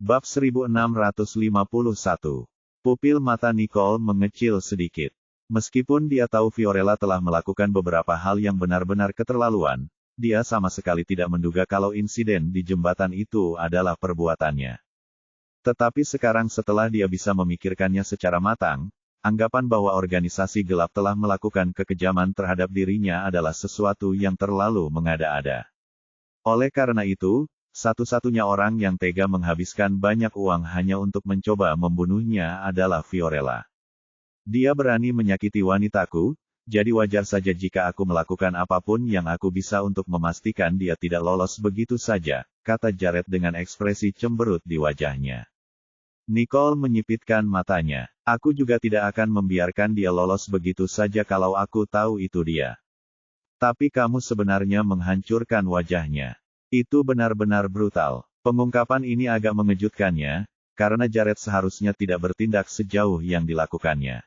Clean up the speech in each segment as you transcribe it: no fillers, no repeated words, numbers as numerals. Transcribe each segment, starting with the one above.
Bab 1651. Pupil mata Nicole mengecil sedikit. Meskipun dia tahu Fiorella telah melakukan beberapa hal yang benar-benar keterlaluan, dia sama sekali tidak menduga kalau insiden di jembatan itu adalah perbuatannya. Tetapi sekarang setelah dia bisa memikirkannya secara matang, anggapan bahwa organisasi gelap telah melakukan kekejaman terhadap dirinya adalah sesuatu yang terlalu mengada-ada. Oleh karena itu, satu-satunya orang yang tega menghabiskan banyak uang hanya untuk mencoba membunuhnya adalah Fiorella. Dia berani menyakiti wanitaku, jadi wajar saja jika aku melakukan apapun yang aku bisa untuk memastikan dia tidak lolos begitu saja, kata Jared dengan ekspresi cemberut di wajahnya. Nicole menyipitkan matanya. Aku juga tidak akan membiarkan dia lolos begitu saja kalau aku tahu itu dia. Tapi kamu sebenarnya menghancurkan wajahnya. Itu benar-benar brutal. Pengungkapan ini agak mengejutkannya, karena Jared seharusnya tidak bertindak sejauh yang dilakukannya.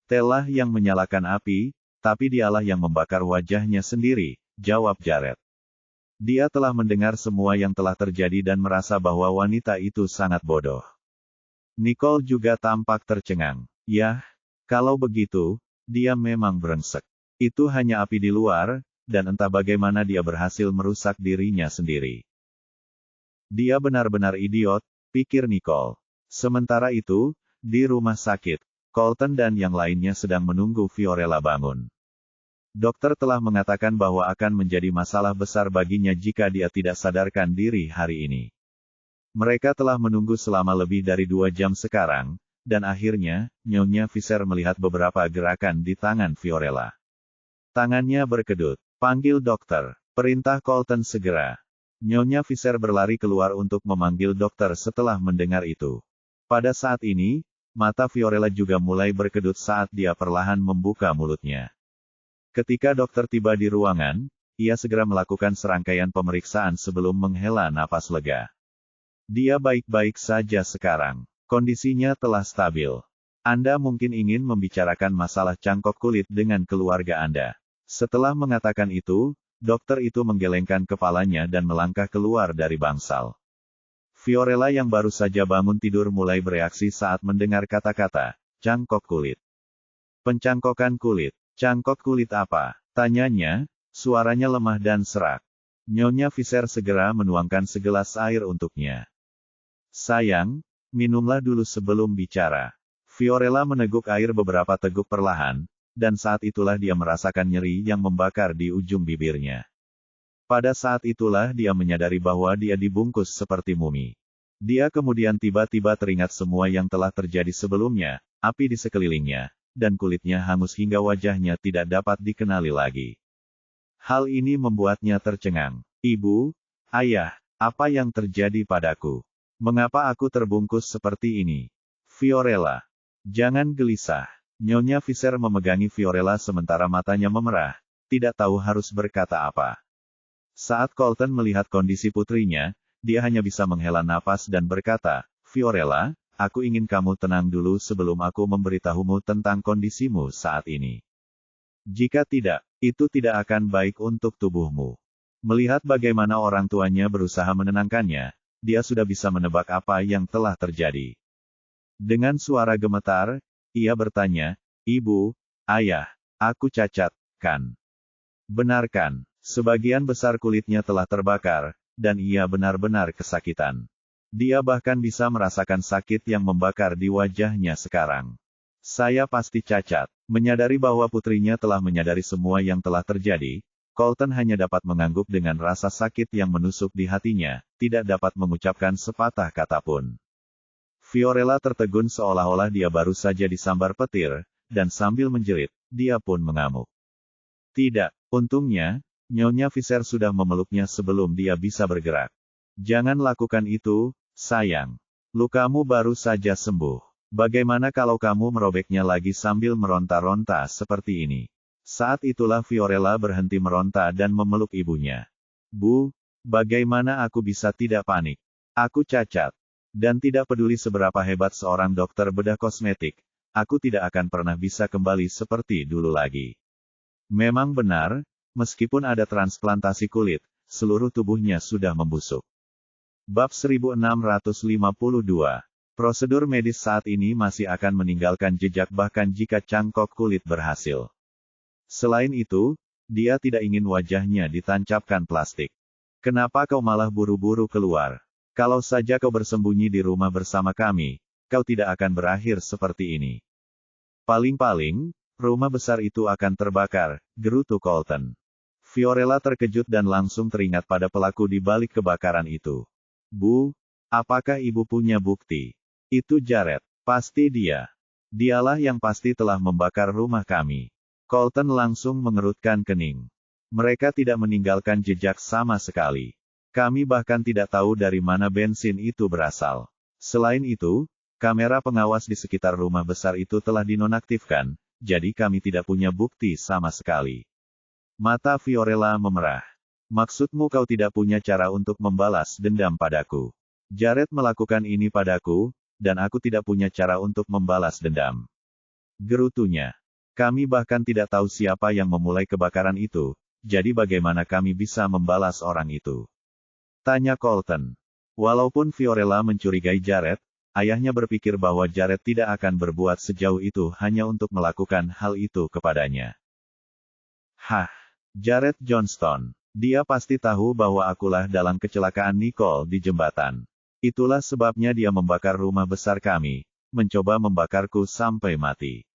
Telah yang menyalakan api, tapi dialah yang membakar wajahnya sendiri, jawab Jared. Dia telah mendengar semua yang telah terjadi dan merasa bahwa wanita itu sangat bodoh. Nicole juga tampak tercengang. Yah, kalau begitu, dia memang brengsek. Itu hanya api di luar, dan entah bagaimana dia berhasil merusak dirinya sendiri. Dia benar-benar idiot, pikir Nicole. Sementara itu, di rumah sakit, Colton dan yang lainnya sedang menunggu Fiorella bangun. Dokter telah mengatakan bahwa akan menjadi masalah besar baginya jika dia tidak sadarkan diri hari ini. Mereka telah menunggu selama lebih dari 2 jam sekarang, dan akhirnya, Nyonya Fisher melihat beberapa gerakan di tangan Fiorella. Tangannya berkedut. Panggil dokter, perintah Colton segera. Nyonya Fisher berlari keluar untuk memanggil dokter setelah mendengar itu. Pada saat ini, mata Fiorella juga mulai berkedut saat dia perlahan membuka mulutnya. Ketika dokter tiba di ruangan, ia segera melakukan serangkaian pemeriksaan sebelum menghela napas lega. Dia baik-baik saja sekarang. Kondisinya telah stabil. Anda mungkin ingin membicarakan masalah cangkok kulit dengan keluarga Anda. Setelah mengatakan itu, dokter itu menggelengkan kepalanya dan melangkah keluar dari bangsal. Fiorella yang baru saja bangun tidur mulai bereaksi saat mendengar kata-kata, cangkok kulit. Pencangkokan kulit. Cangkok kulit apa? Tanyanya, suaranya lemah dan serak. Nyonya Fisher segera menuangkan segelas air untuknya. Sayang, minumlah dulu sebelum bicara. Fiorella meneguk air beberapa teguk perlahan, dan saat itulah dia merasakan nyeri yang membakar di ujung bibirnya. Pada saat itulah dia menyadari bahwa dia dibungkus seperti mumi. Dia kemudian tiba-tiba teringat semua yang telah terjadi sebelumnya, api di sekelilingnya, dan kulitnya hangus hingga wajahnya tidak dapat dikenali lagi. Hal ini membuatnya tercengang. Ibu, ayah, apa yang terjadi padaku? Mengapa aku terbungkus seperti ini? Fiorella, jangan gelisah. Nyonya Fisher memegangi Fiorella sementara matanya memerah, tidak tahu harus berkata apa. Saat Colton melihat kondisi putrinya, dia hanya bisa menghela napas dan berkata, Fiorella, aku ingin kamu tenang dulu sebelum aku memberitahumu tentang kondisimu saat ini. Jika tidak, itu tidak akan baik untuk tubuhmu. Melihat bagaimana orang tuanya berusaha menenangkannya, dia sudah bisa menebak apa yang telah terjadi. Dengan suara gemetar, ia bertanya, Ibu, Ayah, aku cacat, kan? Benarkan, sebagian besar kulitnya telah terbakar, dan ia benar-benar kesakitan. Dia bahkan bisa merasakan sakit yang membakar di wajahnya sekarang. Saya pasti cacat. Menyadari bahwa putrinya telah menyadari semua yang telah terjadi, Colton hanya dapat mengangguk dengan rasa sakit yang menusuk di hatinya, tidak dapat mengucapkan sepatah kata pun. Fiorella tertegun seolah-olah dia baru saja disambar petir, dan sambil menjerit, dia pun mengamuk. Tidak, untungnya, Nyonya Fisher sudah memeluknya sebelum dia bisa bergerak. Jangan lakukan itu, sayang. Lukamu baru saja sembuh. Bagaimana kalau kamu merobeknya lagi sambil meronta-ronta seperti ini? Saat itulah Fiorella berhenti meronta dan memeluk ibunya. Bu, bagaimana aku bisa tidak panik? Aku cacat. Dan tidak peduli seberapa hebat seorang dokter bedah kosmetik, aku tidak akan pernah bisa kembali seperti dulu lagi. Memang benar, meskipun ada transplantasi kulit, seluruh tubuhnya sudah membusuk. Bab 1652. Prosedur medis saat ini masih akan meninggalkan jejak bahkan jika cangkok kulit berhasil. Selain itu, dia tidak ingin wajahnya ditancapkan plastik. Kenapa kau malah buru-buru keluar? Kalau saja kau bersembunyi di rumah bersama kami, kau tidak akan berakhir seperti ini. Paling-paling, rumah besar itu akan terbakar, gerutu Colton. Fiorella terkejut dan langsung teringat pada pelaku di balik kebakaran itu. Bu, apakah ibu punya bukti? Itu Jared. Pasti dia. Dialah yang pasti telah membakar rumah kami. Colton langsung mengerutkan kening. Mereka tidak meninggalkan jejak sama sekali. Kami bahkan tidak tahu dari mana bensin itu berasal. Selain itu, kamera pengawas di sekitar rumah besar itu telah dinonaktifkan, jadi kami tidak punya bukti sama sekali. Mata Fiorella memerah. Maksudmu kau tidak punya cara untuk membalas dendam padaku? Jared melakukan ini padaku, dan aku tidak punya cara untuk membalas dendam. Gerutunya. Kami bahkan tidak tahu siapa yang memulai kebakaran itu, jadi bagaimana kami bisa membalas orang itu? Tanya Colton. Walaupun Fiorella mencurigai Jared, ayahnya berpikir bahwa Jared tidak akan berbuat sejauh itu hanya untuk melakukan hal itu kepadanya. Hah, Jared Johnston. Dia pasti tahu bahwa akulah dalang kecelakaan Nicole di jembatan. Itulah sebabnya dia membakar rumah besar kami, mencoba membakarku sampai mati.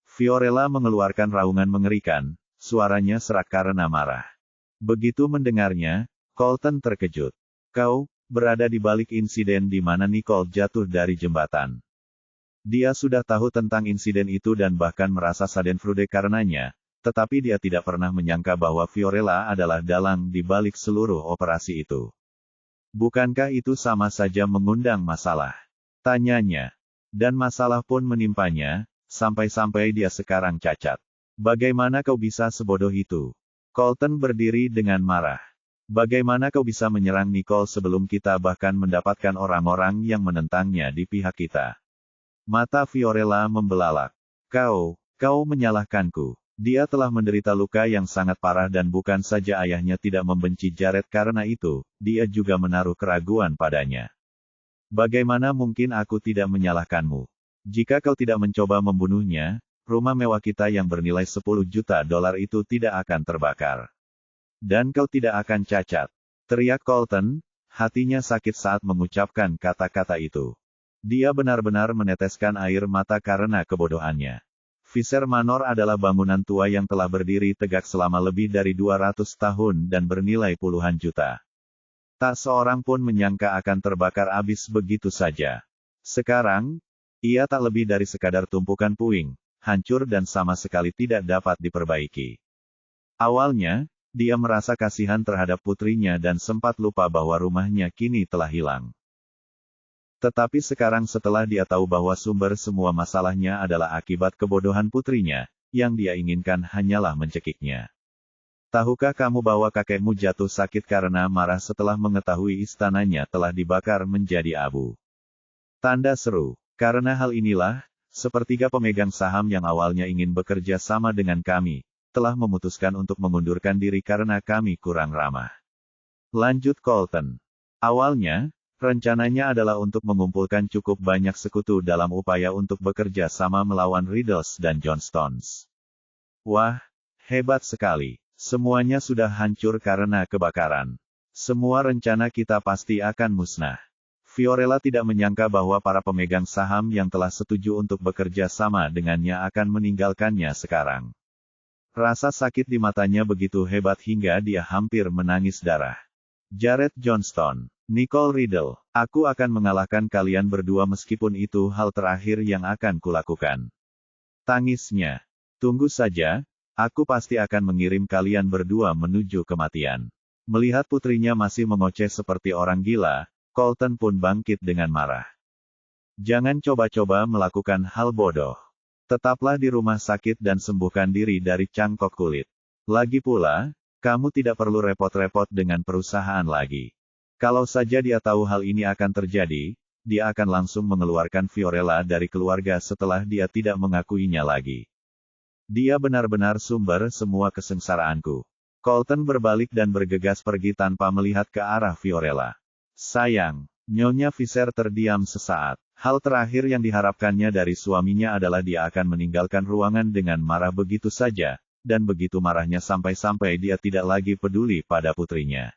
Fiorella mengeluarkan raungan mengerikan, suaranya serak karena marah. Begitu mendengarnya, Colton terkejut. Kau berada di balik insiden di mana Nicole jatuh dari jembatan. Dia sudah tahu tentang insiden itu dan bahkan merasa schadenfreude karenanya, tetapi dia tidak pernah menyangka bahwa Fiorella adalah dalang di balik seluruh operasi itu. Bukankah itu sama saja mengundang masalah? Tanyanya. Dan masalah pun menimpanya, sampai-sampai dia sekarang cacat. Bagaimana kau bisa sebodoh itu? Colton berdiri dengan marah. Bagaimana kau bisa menyerang Nicole sebelum kita bahkan mendapatkan orang-orang yang menentangnya di pihak kita? Mata Fiorella membelalak. Kau menyalahkanku. Dia telah menderita luka yang sangat parah dan bukan saja ayahnya tidak membenci Jared karena itu, dia juga menaruh keraguan padanya. Bagaimana mungkin aku tidak menyalahkanmu? Jika kau tidak mencoba membunuhnya, rumah mewah kita yang bernilai $10 juta itu tidak akan terbakar. Dan kau tidak akan cacat. Teriak Colton, hatinya sakit saat mengucapkan kata-kata itu. Dia benar-benar meneteskan air mata karena kebodohannya. Fisher Manor adalah bangunan tua yang telah berdiri tegak selama lebih dari 200 tahun dan bernilai puluhan juta. Tak seorang pun menyangka akan terbakar habis begitu saja. Sekarang, ia tak lebih dari sekadar tumpukan puing, hancur dan sama sekali tidak dapat diperbaiki. Awalnya, dia merasa kasihan terhadap putrinya dan sempat lupa bahwa rumahnya kini telah hilang. Tetapi sekarang setelah dia tahu bahwa sumber semua masalahnya adalah akibat kebodohan putrinya, yang dia inginkan hanyalah mencekiknya. Tahukah kamu bahwa kakekmu jatuh sakit karena marah setelah mengetahui istananya telah dibakar menjadi abu? Tanda seru. Karena hal inilah, sepertiga pemegang saham yang awalnya ingin bekerja sama dengan kami, telah memutuskan untuk mengundurkan diri karena kami kurang ramah. Lanjut Colton. Awalnya, rencananya adalah untuk mengumpulkan cukup banyak sekutu dalam upaya untuk bekerja sama melawan Riddles dan Johnstones. Wah, hebat sekali. Semuanya sudah hancur karena kebakaran. Semua rencana kita pasti akan musnah. Fiorella tidak menyangka bahwa para pemegang saham yang telah setuju untuk bekerja sama dengannya akan meninggalkannya sekarang. Rasa sakit di matanya begitu hebat hingga dia hampir menangis darah. Jared Johnston. Nicole Riddle, aku akan mengalahkan kalian berdua meskipun itu hal terakhir yang akan kulakukan. Tangisnya. Tunggu saja, aku pasti akan mengirim kalian berdua menuju kematian. Melihat putrinya masih mengoceh seperti orang gila, Colton pun bangkit dengan marah. Jangan coba-coba melakukan hal bodoh. Tetaplah di rumah sakit dan sembuhkan diri dari cangkok kulit. Lagi pula, kamu tidak perlu repot-repot dengan perusahaan lagi. Kalau saja dia tahu hal ini akan terjadi, dia akan langsung mengeluarkan Fiorella dari keluarga setelah dia tidak mengakuinya lagi. Dia benar-benar sumber semua kesengsaraanku. Colton berbalik dan bergegas pergi tanpa melihat ke arah Fiorella. Sayang, Nyonya Fisher terdiam sesaat. Hal terakhir yang diharapkannya dari suaminya adalah dia akan meninggalkan ruangan dengan marah begitu saja, dan begitu marahnya sampai-sampai dia tidak lagi peduli pada putrinya.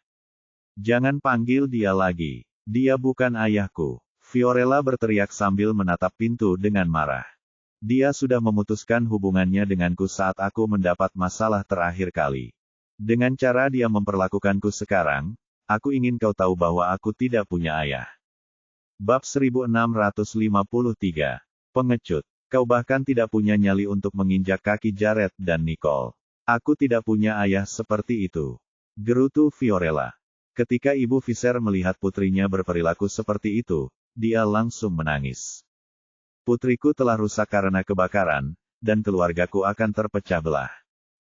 Jangan panggil dia lagi. Dia bukan ayahku. Fiorella berteriak sambil menatap pintu dengan marah. Dia sudah memutuskan hubungannya denganku saat aku mendapat masalah terakhir kali. Dengan cara dia memperlakukanku sekarang, aku ingin kau tahu bahwa aku tidak punya ayah. Bab 1653. Pengecut. Kau bahkan tidak punya nyali untuk menginjak kaki Jared dan Nicole. Aku tidak punya ayah seperti itu. Gerutu Fiorella. Ketika Ibu Fisher melihat putrinya berperilaku seperti itu, dia langsung menangis. Putriku telah rusak karena kebakaran, dan keluargaku akan terpecah belah.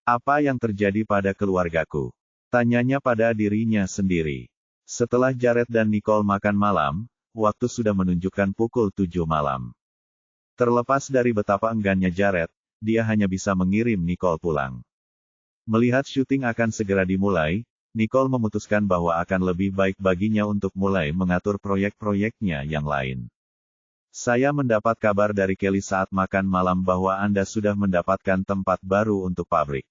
Apa yang terjadi pada keluargaku? Tanyanya pada dirinya sendiri. Setelah Jared dan Nicole makan malam, waktu sudah menunjukkan pukul 7 malam. Terlepas dari betapa enggannya Jared, dia hanya bisa mengirim Nicole pulang. Melihat syuting akan segera dimulai, Nicole memutuskan bahwa akan lebih baik baginya untuk mulai mengatur proyek-proyeknya yang lain. Saya mendapat kabar dari Kelly saat makan malam bahwa Anda sudah mendapatkan tempat baru untuk pabrik.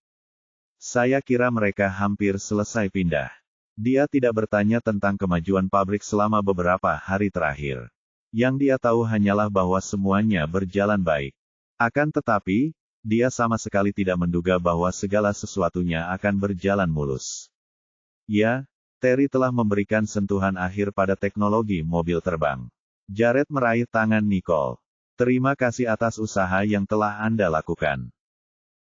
Saya kira mereka hampir selesai pindah. Dia tidak bertanya tentang kemajuan pabrik selama beberapa hari terakhir. Yang dia tahu hanyalah bahwa semuanya berjalan baik. Akan tetapi, dia sama sekali tidak menduga bahwa segala sesuatunya akan berjalan mulus. Ya, Terry telah memberikan sentuhan akhir pada teknologi mobil terbang. Jared meraih tangan Nicole. Terima kasih atas usaha yang telah Anda lakukan.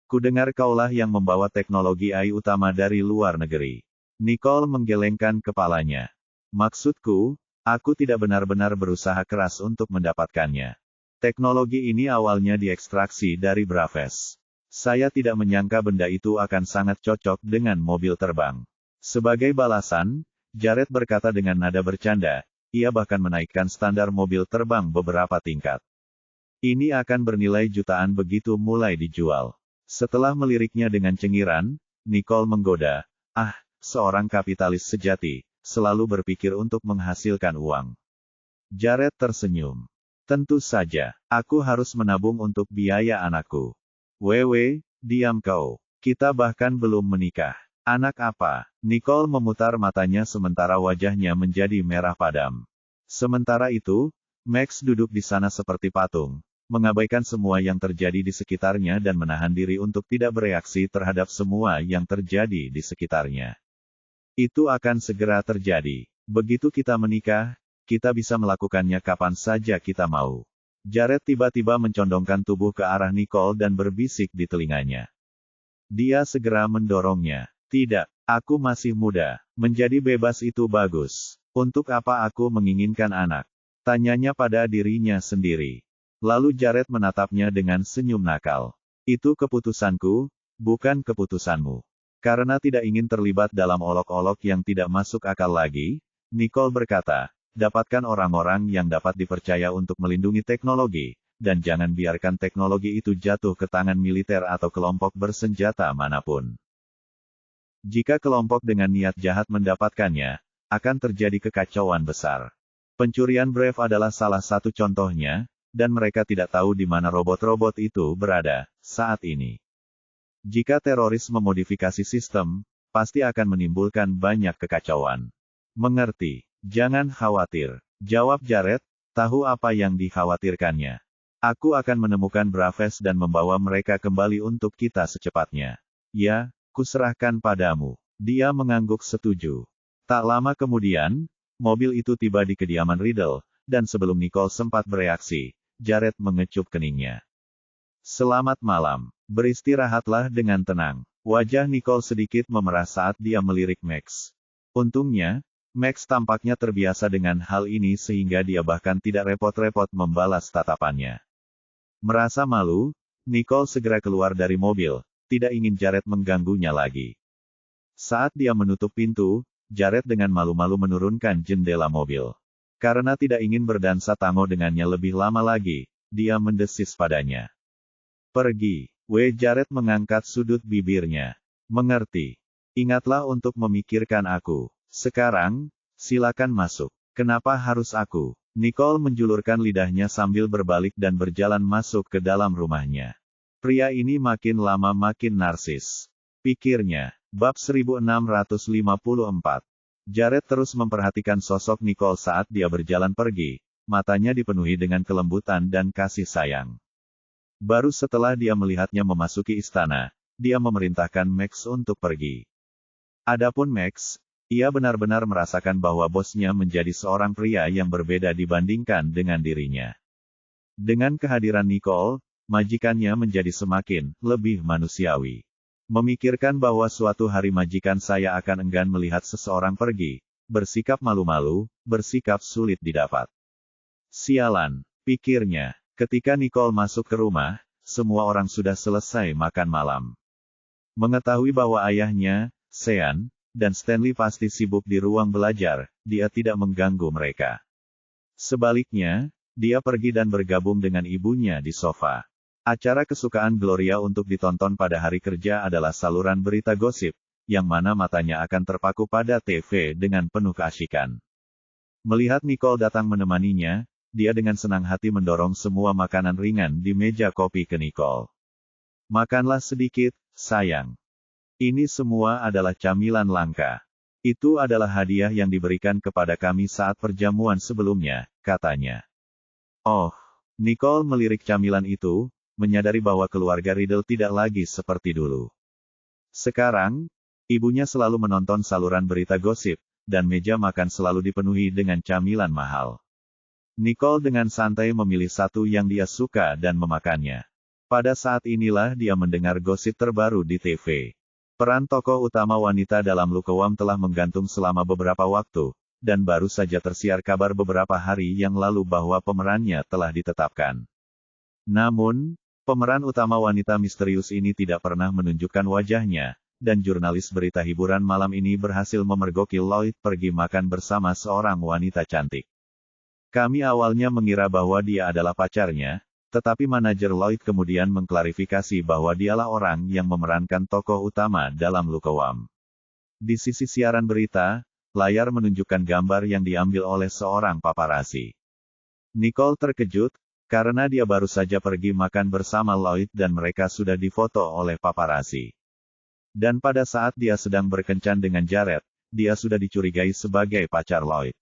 Kudengar kaulah yang membawa teknologi AI utama dari luar negeri. Nicole menggelengkan kepalanya. Maksudku, aku tidak benar-benar berusaha keras untuk mendapatkannya. Teknologi ini awalnya diekstraksi dari Braves. Saya tidak menyangka benda itu akan sangat cocok dengan mobil terbang. Sebagai balasan, Jared berkata dengan nada bercanda, ia bahkan menaikkan standar mobil terbang beberapa tingkat. Ini akan bernilai jutaan begitu mulai dijual. Setelah meliriknya dengan cengiran, Nicole menggoda, seorang kapitalis sejati, selalu berpikir untuk menghasilkan uang. Jared tersenyum. Tentu saja, aku harus menabung untuk biaya anakku. Wewe, diam kau. Kita bahkan belum menikah. Anak apa? Nicole memutar matanya sementara wajahnya menjadi merah padam. Sementara itu, Max duduk di sana seperti patung, mengabaikan semua yang terjadi di sekitarnya dan menahan diri untuk tidak bereaksi terhadap semua yang terjadi di sekitarnya. Itu akan segera terjadi. Begitu kita menikah, kita bisa melakukannya kapan saja kita mau. Jared tiba-tiba mencondongkan tubuh ke arah Nicole dan berbisik di telinganya. Dia segera mendorongnya. Tidak, aku masih muda. Menjadi bebas itu bagus. Untuk apa aku menginginkan anak? Tanyanya pada dirinya sendiri. Lalu Jared menatapnya dengan senyum nakal. Itu keputusanku, bukan keputusanmu. Karena tidak ingin terlibat dalam olok-olok yang tidak masuk akal lagi, Nicole berkata, dapatkan orang-orang yang dapat dipercaya untuk melindungi teknologi, dan jangan biarkan teknologi itu jatuh ke tangan militer atau kelompok bersenjata manapun. Jika kelompok dengan niat jahat mendapatkannya, akan terjadi kekacauan besar. Pencurian Brave adalah salah satu contohnya, dan mereka tidak tahu di mana robot-robot itu berada saat ini. Jika teroris memodifikasi sistem, pasti akan menimbulkan banyak kekacauan. Mengerti? Jangan khawatir. Jawab Jared, tahu apa yang dikhawatirkannya. Aku akan menemukan Braves dan membawa mereka kembali untuk kita secepatnya. Ya, kuserahkan padamu. Dia mengangguk setuju. Tak lama kemudian, mobil itu tiba di kediaman Riddle, dan sebelum Nicole sempat bereaksi, Jared mengecup keningnya. Selamat malam. Beristirahatlah dengan tenang. Wajah Nicole sedikit memerah saat dia melirik Max. Untungnya, Max tampaknya terbiasa dengan hal ini sehingga dia bahkan tidak repot-repot membalas tatapannya. Merasa malu, Nicole segera keluar dari mobil, tidak ingin Jared mengganggunya lagi. Saat dia menutup pintu, Jared dengan malu-malu menurunkan jendela mobil. Karena tidak ingin berdansa tango dengannya lebih lama lagi, dia mendesis padanya. Pergi. Jared mengangkat sudut bibirnya. Mengerti. Ingatlah untuk memikirkan aku. Sekarang, silakan masuk. Kenapa harus aku? Nicole menjulurkan lidahnya sambil berbalik dan berjalan masuk ke dalam rumahnya. Pria ini makin lama makin narsis. Pikirnya. Bab 1654. Jared terus memperhatikan sosok Nicole saat dia berjalan pergi. Matanya dipenuhi dengan kelembutan dan kasih sayang. Baru setelah dia melihatnya memasuki istana, dia memerintahkan Max untuk pergi. Adapun Max, ia benar-benar merasakan bahwa bosnya menjadi seorang pria yang berbeda dibandingkan dengan dirinya. Dengan kehadiran Nicole, majikannya menjadi semakin lebih manusiawi. Memikirkan bahwa suatu hari majikan saya akan enggan melihat seseorang pergi, bersikap malu-malu, bersikap sulit didapat. Sialan, pikirnya, ketika Nicole masuk ke rumah, semua orang sudah selesai makan malam. Mengetahui bahwa ayahnya, Sean, dan Stanley pasti sibuk di ruang belajar, dia tidak mengganggu mereka. Sebaliknya, dia pergi dan bergabung dengan ibunya di sofa. Acara kesukaan Gloria untuk ditonton pada hari kerja adalah saluran berita gosip, yang mana matanya akan terpaku pada TV dengan penuh keasyikan. Melihat Nicole datang menemaninya, dia dengan senang hati mendorong semua makanan ringan di meja kopi ke Nicole. Makanlah sedikit, sayang. Ini semua adalah camilan langka. Itu adalah hadiah yang diberikan kepada kami saat perjamuan sebelumnya, katanya. Oh, Nicole melirik camilan itu, menyadari bahwa keluarga Riddle tidak lagi seperti dulu. Sekarang, ibunya selalu menonton saluran berita gosip, dan meja makan selalu dipenuhi dengan camilan mahal. Nicole dengan santai memilih satu yang dia suka dan memakannya. Pada saat inilah dia mendengar gosip terbaru di TV. Peran tokoh utama wanita dalam Lukewam telah menggantung selama beberapa waktu, dan baru saja tersiar kabar beberapa hari yang lalu bahwa pemerannya telah ditetapkan. Namun, pemeran utama wanita misterius ini tidak pernah menunjukkan wajahnya, dan jurnalis berita hiburan malam ini berhasil memergoki Lloyd pergi makan bersama seorang wanita cantik. Kami awalnya mengira bahwa dia adalah pacarnya, tetapi manajer Lloyd kemudian mengklarifikasi bahwa dialah orang yang memerankan tokoh utama dalam Lukewam. Di sisi siaran berita, layar menunjukkan gambar yang diambil oleh seorang paparazzi. Nicole terkejut, karena dia baru saja pergi makan bersama Lloyd dan mereka sudah difoto oleh paparazzi. Dan pada saat dia sedang berkencan dengan Jared, dia sudah dicurigai sebagai pacar Lloyd.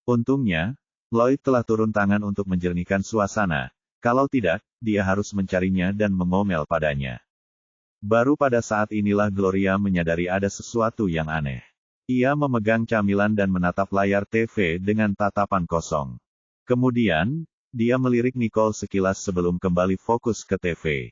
Untungnya, Lloyd telah turun tangan untuk menjernihkan suasana, kalau tidak, dia harus mencarinya dan mengomel padanya. Baru pada saat inilah Gloria menyadari ada sesuatu yang aneh. Ia memegang camilan dan menatap layar TV dengan tatapan kosong. Kemudian, dia melirik Nicole sekilas sebelum kembali fokus ke TV.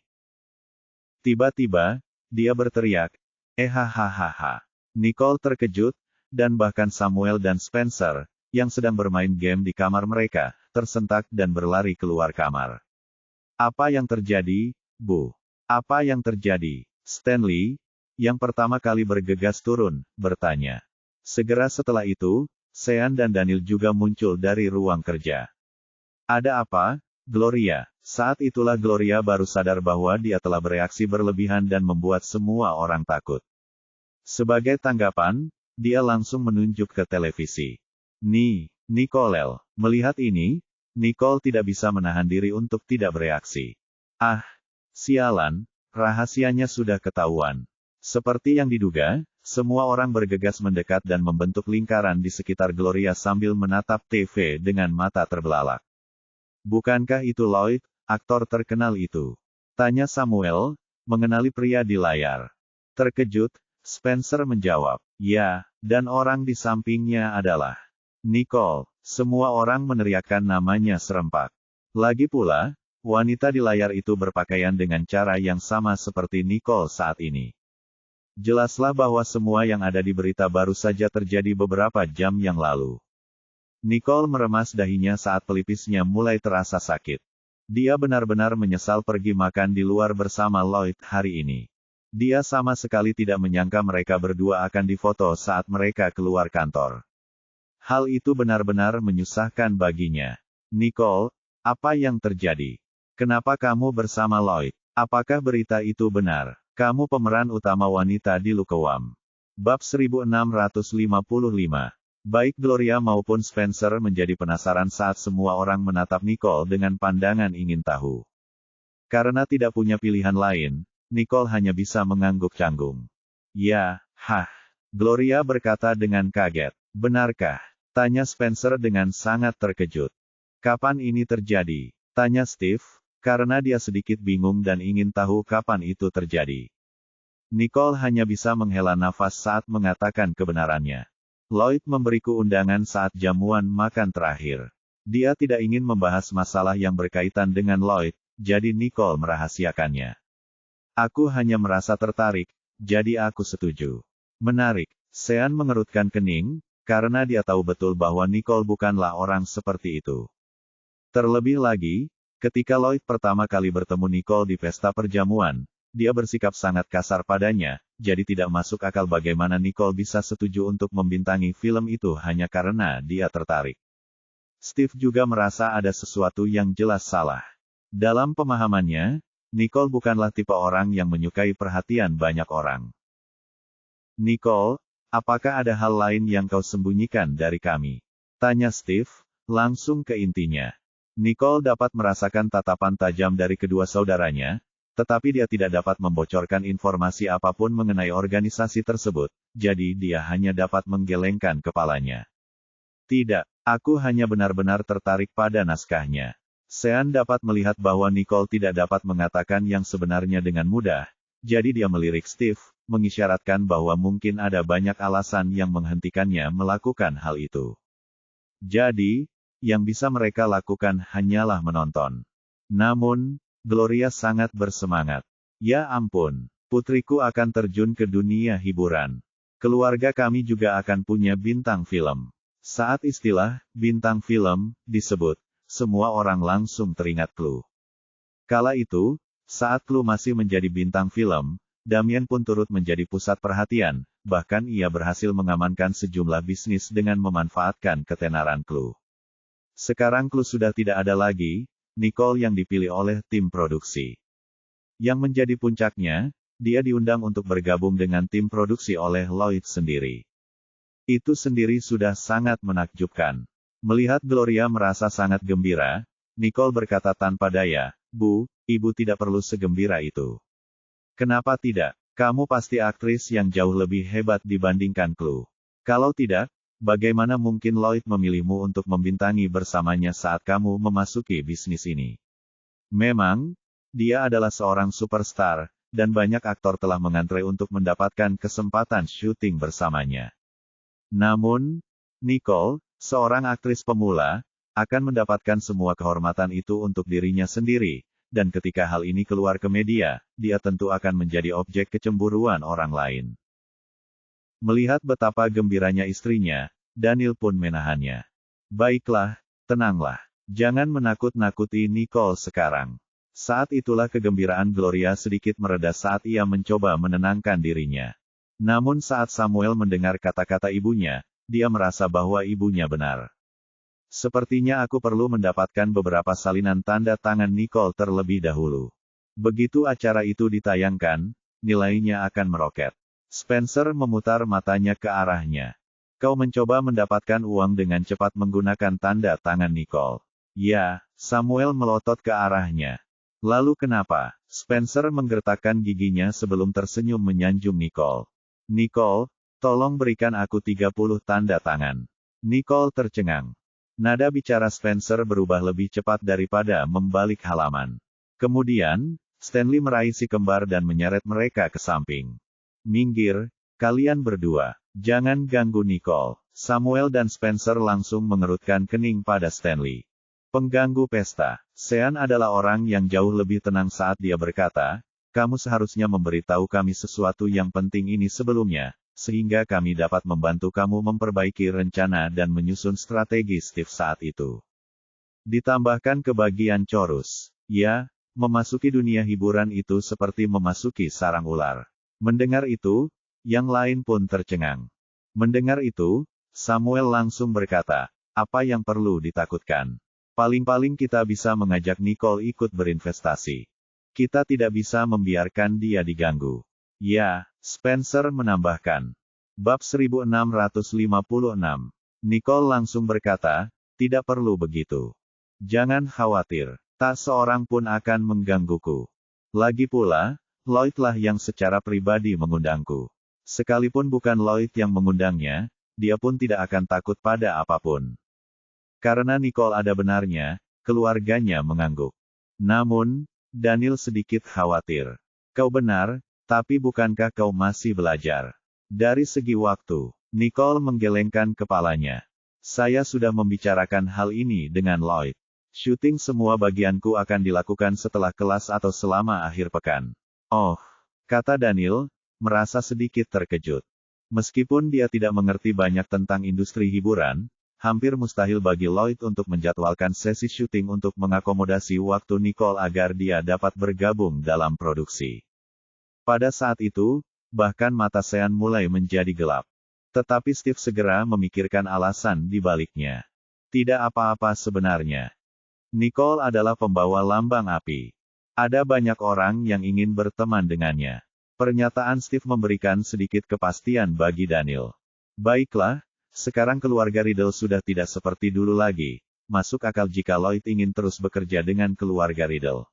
Tiba-tiba, dia berteriak, hahaha. Nicole terkejut, dan bahkan Samuel dan Spencer, yang sedang bermain game di kamar mereka, tersentak dan berlari keluar kamar. Apa yang terjadi, Bu? Apa yang terjadi? Stanley, yang pertama kali bergegas turun, bertanya. Segera setelah itu, Sean dan Daniel juga muncul dari ruang kerja. Ada apa, Gloria? Saat itulah Gloria baru sadar bahwa dia telah bereaksi berlebihan dan membuat semua orang takut. Sebagai tanggapan, dia langsung menunjuk ke televisi. Nicole. Melihat ini, Nicole tidak bisa menahan diri untuk tidak bereaksi. Ah, sialan, rahasianya sudah ketahuan. Seperti yang diduga, semua orang bergegas mendekat dan membentuk lingkaran di sekitar Gloria sambil menatap TV dengan mata terbelalak. Bukankah itu Lloyd, aktor terkenal itu? Tanya Samuel, mengenali pria di layar. Terkejut, Spencer menjawab, ya, dan orang di sampingnya adalah Nicole. Semua orang meneriakkan namanya serempak. Lagi pula, wanita di layar itu berpakaian dengan cara yang sama seperti Nicole saat ini. Jelaslah bahwa semua yang ada di berita baru saja terjadi beberapa jam yang lalu. Nicole meremas dahinya saat pelipisnya mulai terasa sakit. Dia benar-benar menyesal pergi makan di luar bersama Lloyd hari ini. Dia sama sekali tidak menyangka mereka berdua akan difoto saat mereka keluar kantor. Hal itu benar-benar menyusahkan baginya. Nicole, apa yang terjadi? Kenapa kamu bersama Lloyd? Apakah berita itu benar? Kamu pemeran utama wanita di Lukewam. Bab 1655. Baik Gloria maupun Spencer menjadi penasaran saat semua orang menatap Nicole dengan pandangan ingin tahu. Karena tidak punya pilihan lain, Nicole hanya bisa mengangguk canggung. Ya, Gloria berkata dengan kaget. Benarkah? Tanya Spencer dengan sangat terkejut. Kapan ini terjadi? Tanya Steve, karena dia sedikit bingung dan ingin tahu kapan itu terjadi. Nicole hanya bisa menghela nafas saat mengatakan kebenarannya. Lloyd memberiku undangan saat jamuan makan terakhir. Dia tidak ingin membahas masalah yang berkaitan dengan Lloyd, jadi Nicole merahasiakannya. Aku hanya merasa tertarik, jadi aku setuju. Menarik, Sean mengerutkan kening, karena dia tahu betul bahwa Nicole bukanlah orang seperti itu. Terlebih lagi, ketika Lloyd pertama kali bertemu Nicole di pesta perjamuan, dia bersikap sangat kasar padanya, jadi tidak masuk akal bagaimana Nicole bisa setuju untuk membintangi film itu hanya karena dia tertarik. Steve juga merasa ada sesuatu yang jelas salah. Dalam pemahamannya, Nicole bukanlah tipe orang yang menyukai perhatian banyak orang. Nicole, apakah ada hal lain yang kau sembunyikan dari kami? Tanya Steve, langsung ke intinya. Nicole dapat merasakan tatapan tajam dari kedua saudaranya, tetapi dia tidak dapat membocorkan informasi apapun mengenai organisasi tersebut, jadi dia hanya dapat menggelengkan kepalanya. Tidak, aku hanya benar-benar tertarik pada naskahnya. Sean dapat melihat bahwa Nicole tidak dapat mengatakan yang sebenarnya dengan mudah, jadi dia melirik Steve, mengisyaratkan bahwa mungkin ada banyak alasan yang menghentikannya melakukan hal itu. Jadi, yang bisa mereka lakukan hanyalah menonton. Namun, Gloria sangat bersemangat. Ya ampun, putriku akan terjun ke dunia hiburan. Keluarga kami juga akan punya bintang film. Saat istilah bintang film disebut, semua orang langsung teringat Chloe. Kala itu, saat Chloe masih menjadi bintang film, Damien pun turut menjadi pusat perhatian, bahkan ia berhasil mengamankan sejumlah bisnis dengan memanfaatkan ketenaran Chloe. Sekarang Chloe sudah tidak ada lagi, Nicole yang dipilih oleh tim produksi. Yang menjadi puncaknya, dia diundang untuk bergabung dengan tim produksi oleh Lloyd sendiri. Itu sendiri sudah sangat menakjubkan. Melihat Gloria merasa sangat gembira, Nicole berkata tanpa daya, "Bu, ibu tidak perlu segembira itu." "Kenapa tidak? Kamu pasti aktris yang jauh lebih hebat dibandingkan Chloe. Kalau tidak, bagaimana mungkin Lloyd memilihmu untuk membintangi bersamanya saat kamu memasuki bisnis ini? Memang, dia adalah seorang superstar, dan banyak aktor telah mengantre untuk mendapatkan kesempatan syuting bersamanya. Namun, Nicole, seorang aktris pemula, akan mendapatkan semua kehormatan itu untuk dirinya sendiri, dan ketika hal ini keluar ke media, dia tentu akan menjadi objek kecemburuan orang lain." Melihat betapa gembiranya istrinya, Daniel pun menahannya. "Baiklah, tenanglah. Jangan menakut-nakuti Nicole sekarang." Saat itulah kegembiraan Gloria sedikit mereda saat ia mencoba menenangkan dirinya. Namun saat Samuel mendengar kata-kata ibunya, dia merasa bahwa ibunya benar. "Sepertinya aku perlu mendapatkan beberapa salinan tanda tangan Nicole terlebih dahulu. Begitu acara itu ditayangkan, nilainya akan meroket." Spencer memutar matanya ke arahnya. "Kau mencoba mendapatkan uang dengan cepat menggunakan tanda tangan Nicole." "Ya," Samuel melotot ke arahnya. "Lalu kenapa?" Spencer menggertakkan giginya sebelum tersenyum menyanjung Nicole. "Nicole, tolong berikan aku 30 tanda tangan." Nicole tercengang. Nada bicara Spencer berubah lebih cepat daripada membalik halaman. Kemudian, Stanley meraih si kembar dan menyeret mereka ke samping. "Minggir, kalian berdua. Jangan ganggu Nicole." Samuel dan Spencer langsung mengerutkan kening pada Stanley. Pengganggu pesta. Sean adalah orang yang jauh lebih tenang saat dia berkata, "Kamu seharusnya memberitahu kami sesuatu yang penting ini sebelumnya, sehingga kami dapat membantu kamu memperbaiki rencana dan menyusun strategi Steve saat itu." Ditambahkan ke bagian chorus. "Ya, memasuki dunia hiburan itu seperti memasuki sarang ular." Mendengar itu, yang lain pun tercengang. Mendengar itu, Samuel langsung berkata, "Apa yang perlu ditakutkan? Paling-paling kita bisa mengajak Nicole ikut berinvestasi. Kita tidak bisa membiarkan dia diganggu." "Ya," Spencer menambahkan. Bab 1656. Nicole langsung berkata, tidak perlu begitu. Jangan khawatir, tak seorang pun akan menggangguku. Lagi pula, Lloyd lah yang secara pribadi mengundangku. Sekalipun bukan Lloyd yang mengundangnya, dia pun tidak akan takut pada apapun. Karena Nicole ada benarnya, keluarganya mengangguk. Namun, Daniel sedikit khawatir. Kau benar, tapi bukankah kau masih belajar? Dari segi waktu, Nicole menggelengkan kepalanya. Saya sudah membicarakan hal ini dengan Lloyd. Syuting semua bagianku akan dilakukan setelah kelas atau selama akhir pekan. Oh, kata Daniel, merasa sedikit terkejut. Meskipun dia tidak mengerti banyak tentang industri hiburan, hampir mustahil bagi Lloyd untuk menjadwalkan sesi syuting untuk mengakomodasi waktu Nicole agar dia dapat bergabung dalam produksi. Pada saat itu, bahkan mata Sean mulai menjadi gelap. Tetapi Steve segera memikirkan alasan di baliknya. Tidak apa-apa sebenarnya. Nicole adalah pembawa lambang api. Ada banyak orang yang ingin berteman dengannya. Pernyataan Steve memberikan sedikit kepastian bagi Daniel. Baiklah, sekarang keluarga Riddle sudah tidak seperti dulu lagi. Masuk akal jika Lloyd ingin terus bekerja dengan keluarga Riddle.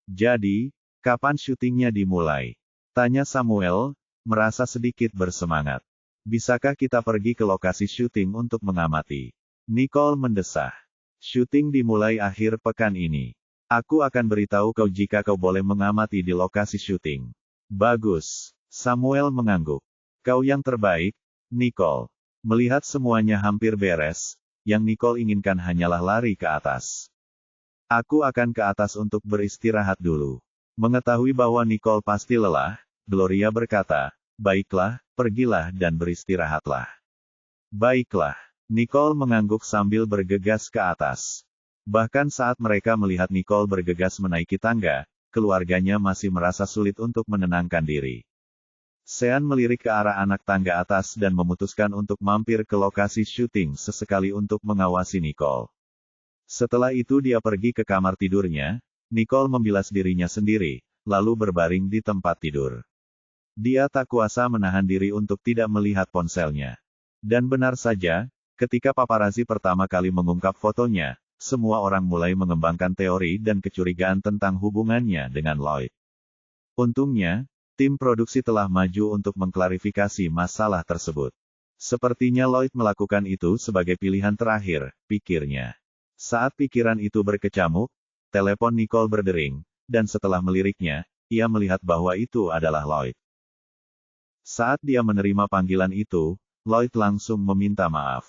Jadi, kapan syutingnya dimulai? Tanya Samuel, merasa sedikit bersemangat. Bisakah kita pergi ke lokasi syuting untuk mengamati? Nicole mendesah. Syuting dimulai akhir pekan ini. Aku akan beritahu kau jika kau boleh mengamati di lokasi syuting. Bagus. Samuel mengangguk. Kau yang terbaik, Nicole. Melihat semuanya hampir beres, yang Nicole inginkan hanyalah lari ke atas. Aku akan ke atas untuk beristirahat dulu. Mengetahui bahwa Nicole pasti lelah, Gloria berkata, baiklah, pergilah dan beristirahatlah. Baiklah. Nicole mengangguk sambil bergegas ke atas. Bahkan saat mereka melihat Nicole bergegas menaiki tangga, keluarganya masih merasa sulit untuk menenangkan diri. Sean melirik ke arah anak tangga atas dan memutuskan untuk mampir ke lokasi syuting sesekali untuk mengawasi Nicole. Setelah itu dia pergi ke kamar tidurnya, Nicole membilas dirinya sendiri, lalu berbaring di tempat tidur. Dia tak kuasa menahan diri untuk tidak melihat ponselnya. Dan benar saja, ketika paparazzi pertama kali mengungkap fotonya, semua orang mulai mengembangkan teori dan kecurigaan tentang hubungannya dengan Lloyd. Untungnya, tim produksi telah maju untuk mengklarifikasi masalah tersebut. Sepertinya Lloyd melakukan itu sebagai pilihan terakhir, pikirnya. Saat pikiran itu berkecamuk, telepon Nicole berdering, dan setelah meliriknya, ia melihat bahwa itu adalah Lloyd. Saat dia menerima panggilan itu, Lloyd langsung meminta maaf.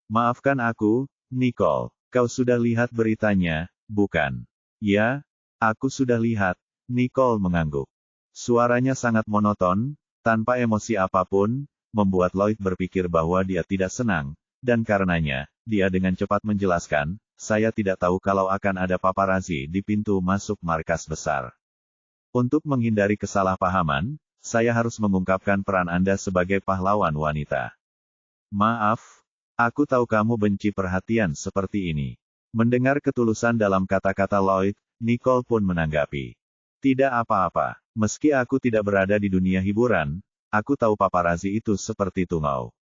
Maafkan aku, Nicole. Kau sudah lihat beritanya, bukan? Ya, aku sudah lihat, Nicole mengangguk. Suaranya sangat monoton, tanpa emosi apapun, membuat Lloyd berpikir bahwa dia tidak senang, dan karenanya, dia dengan cepat menjelaskan, saya tidak tahu kalau akan ada paparazzi di pintu masuk markas besar. Untuk menghindari kesalahpahaman, saya harus mengungkapkan peran Anda sebagai pahlawan wanita. Maaf, aku tahu kamu benci perhatian seperti ini. Mendengar ketulusan dalam kata-kata Lloyd, Nicole pun menanggapi. Tidak apa-apa, meski aku tidak berada di dunia hiburan, aku tahu paparazzi itu seperti tungau.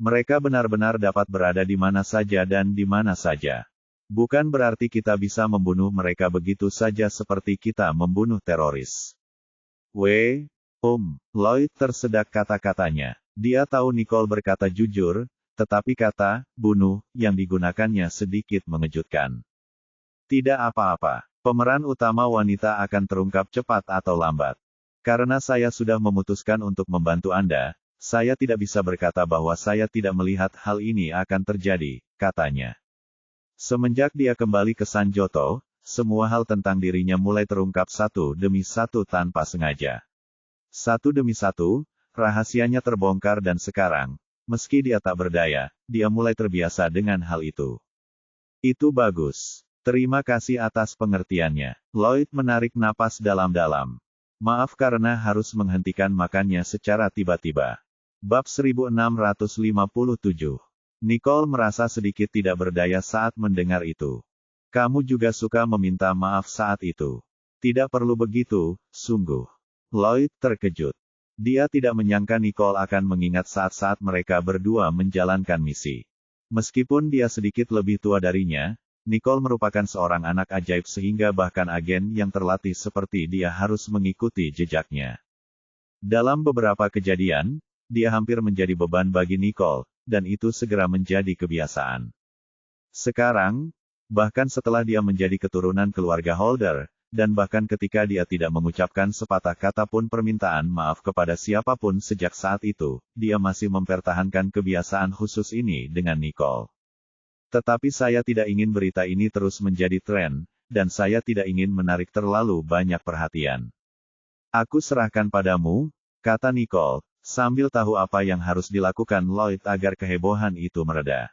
Mereka benar-benar dapat berada di mana saja dan di mana saja. Bukan berarti kita bisa membunuh mereka begitu saja seperti kita membunuh teroris. Lloyd tersedak kata-katanya. Dia tahu Nicole berkata jujur, tetapi kata, bunuh, yang digunakannya sedikit mengejutkan. Tidak apa-apa, pemeran utama wanita akan terungkap cepat atau lambat. Karena saya sudah memutuskan untuk membantu Anda, saya tidak bisa berkata bahwa saya tidak melihat hal ini akan terjadi, katanya. Semenjak dia kembali ke Sanjoto, semua hal tentang dirinya mulai terungkap satu demi satu tanpa sengaja. Satu demi satu, rahasianya terbongkar dan sekarang, meski dia tak berdaya, dia mulai terbiasa dengan hal itu. Itu bagus. Terima kasih atas pengertiannya. Lloyd menarik napas dalam-dalam. Maaf karena harus menghentikan makannya secara tiba-tiba. Bab 1657. Nicole merasa sedikit tidak berdaya saat mendengar itu. Kamu juga suka meminta maaf saat itu. Tidak perlu begitu, sungguh. Lloyd terkejut. Dia tidak menyangka Nicole akan mengingat saat-saat mereka berdua menjalankan misi. Meskipun dia sedikit lebih tua darinya, Nicole merupakan seorang anak ajaib sehingga bahkan agen yang terlatih seperti dia harus mengikuti jejaknya. Dalam beberapa kejadian, dia hampir menjadi beban bagi Nicole, dan itu segera menjadi kebiasaan. Sekarang, bahkan setelah dia menjadi keturunan keluarga Holder, dan bahkan ketika dia tidak mengucapkan sepatah kata pun permintaan maaf kepada siapapun sejak saat itu, dia masih mempertahankan kebiasaan khusus ini dengan Nicole. Tetapi saya tidak ingin berita ini terus menjadi tren, dan saya tidak ingin menarik terlalu banyak perhatian. Aku serahkan padamu, kata Nicole, sambil tahu apa yang harus dilakukan Lloyd agar kehebohan itu mereda.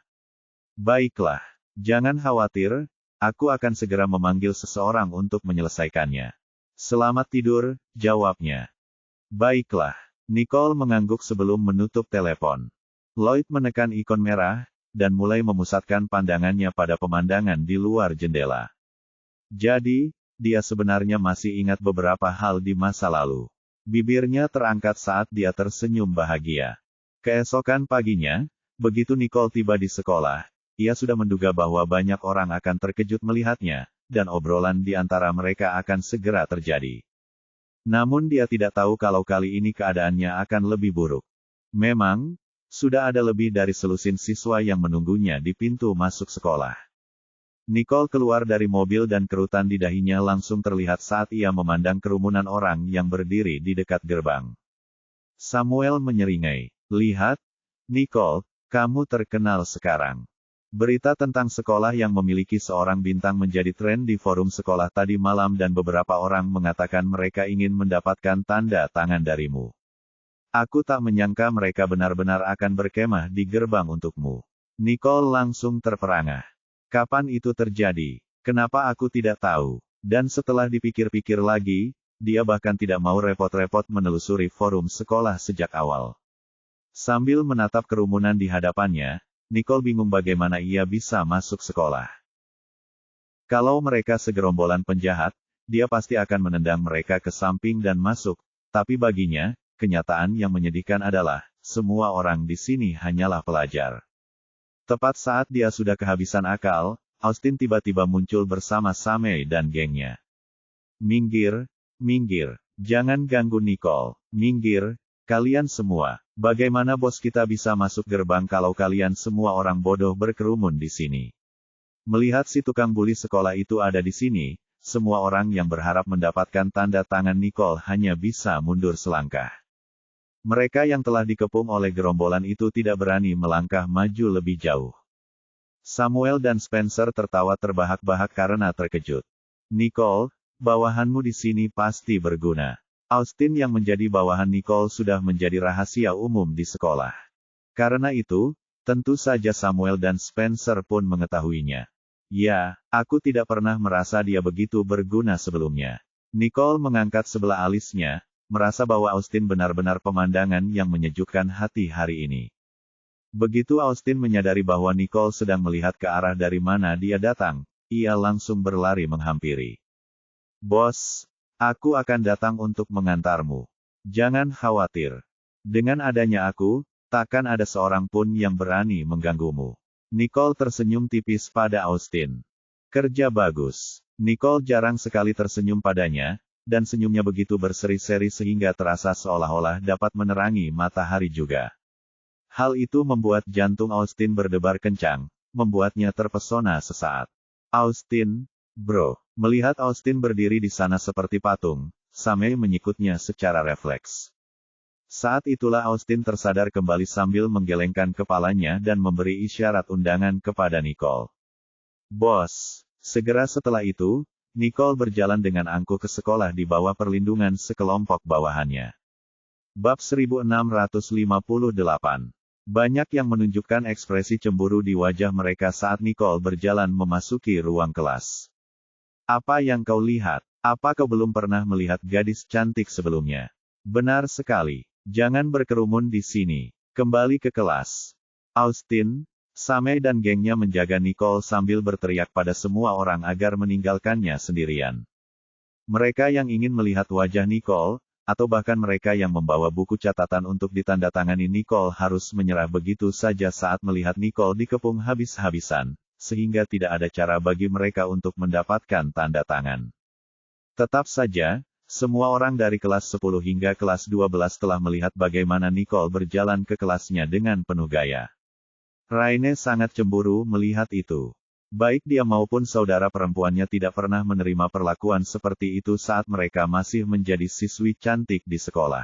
Baiklah, jangan khawatir, aku akan segera memanggil seseorang untuk menyelesaikannya. Selamat tidur, jawabnya. Baiklah, Nicole mengangguk sebelum menutup telepon. Lloyd menekan ikon merah, dan mulai memusatkan pandangannya pada pemandangan di luar jendela. Jadi, dia sebenarnya masih ingat beberapa hal di masa lalu. Bibirnya terangkat saat dia tersenyum bahagia. Keesokan paginya, begitu Nicole tiba di sekolah, ia sudah menduga bahwa banyak orang akan terkejut melihatnya, dan obrolan di antara mereka akan segera terjadi. Namun dia tidak tahu kalau kali ini keadaannya akan lebih buruk. Memang, sudah ada lebih dari selusin siswa yang menunggunya di pintu masuk sekolah. Nicole keluar dari mobil dan kerutan di dahinya langsung terlihat saat ia memandang kerumunan orang yang berdiri di dekat gerbang. Samuel menyeringai. Lihat, Nicole, kamu terkenal sekarang. Berita tentang sekolah yang memiliki seorang bintang menjadi tren di forum sekolah tadi malam dan beberapa orang mengatakan mereka ingin mendapatkan tanda tangan darimu. Aku tak menyangka mereka benar-benar akan berkemah di gerbang untukmu. Nicole langsung terperangah. Kapan itu terjadi? Kenapa aku tidak tahu? Dan setelah dipikir-pikir lagi, dia bahkan tidak mau repot-repot menelusuri forum sekolah sejak awal. Sambil menatap kerumunan di hadapannya, Nicole bingung bagaimana ia bisa masuk sekolah. Kalau mereka segerombolan penjahat, dia pasti akan menendang mereka ke samping dan masuk, tapi baginya, kenyataan yang menyedihkan adalah, semua orang di sini hanyalah pelajar. Tepat saat dia sudah kehabisan akal, Austin tiba-tiba muncul bersama Samei dan gengnya. Minggir, minggir, jangan ganggu Nicole, minggir, kalian semua. Bagaimana bos kita bisa masuk gerbang kalau kalian semua orang bodoh berkerumun di sini? Melihat si tukang buli sekolah itu ada di sini, semua orang yang berharap mendapatkan tanda tangan Nicole hanya bisa mundur selangkah. Mereka yang telah dikepung oleh gerombolan itu tidak berani melangkah maju lebih jauh. Samuel dan Spencer tertawa terbahak-bahak karena terkejut. Nicole, bawahanmu di sini pasti berguna. Austin yang menjadi bawahan Nicole sudah menjadi rahasia umum di sekolah. Karena itu, tentu saja Samuel dan Spencer pun mengetahuinya. Ya, aku tidak pernah merasa dia begitu berguna sebelumnya. Nicole mengangkat sebelah alisnya, merasa bahwa Austin benar-benar pemandangan yang menyejukkan hati hari ini. Begitu Austin menyadari bahwa Nicole sedang melihat ke arah dari mana dia datang, ia langsung berlari menghampiri. Bos, aku akan datang untuk mengantarmu. Jangan khawatir. Dengan adanya aku, takkan ada seorang pun yang berani mengganggumu. Nicole tersenyum tipis pada Austin. Kerja bagus. Nicole jarang sekali tersenyum padanya, dan senyumnya begitu berseri-seri sehingga terasa seolah-olah dapat menerangi matahari juga. Hal itu membuat jantung Austin berdebar kencang, membuatnya terpesona sesaat. Austin, bro. Melihat Austin berdiri di sana seperti patung, Samei menyikutnya secara refleks. Saat itulah Austin tersadar kembali sambil menggelengkan kepalanya dan memberi isyarat undangan kepada Nicole. Bos, segera setelah itu, Nicole berjalan dengan angkuh ke sekolah di bawah perlindungan sekelompok bawahannya. Bab 1658. Banyak yang menunjukkan ekspresi cemburu di wajah mereka saat Nicole berjalan memasuki ruang kelas. Apa yang kau lihat? Apa kau belum pernah melihat gadis cantik sebelumnya? Benar sekali. Jangan berkerumun di sini. Kembali ke kelas. Austin, Samei dan gengnya menjaga Nicole sambil berteriak pada semua orang agar meninggalkannya sendirian. Mereka yang ingin melihat wajah Nicole, atau bahkan mereka yang membawa buku catatan untuk ditandatangani Nicole harus menyerah begitu saja saat melihat Nicole dikepung habis-habisan, sehingga tidak ada cara bagi mereka untuk mendapatkan tanda tangan. Tetap saja, semua orang dari kelas 10 hingga kelas 12 telah melihat bagaimana Nicole berjalan ke kelasnya dengan penuh gaya. Raine sangat cemburu melihat itu. Baik dia maupun saudara perempuannya tidak pernah menerima perlakuan seperti itu saat mereka masih menjadi siswi cantik di sekolah.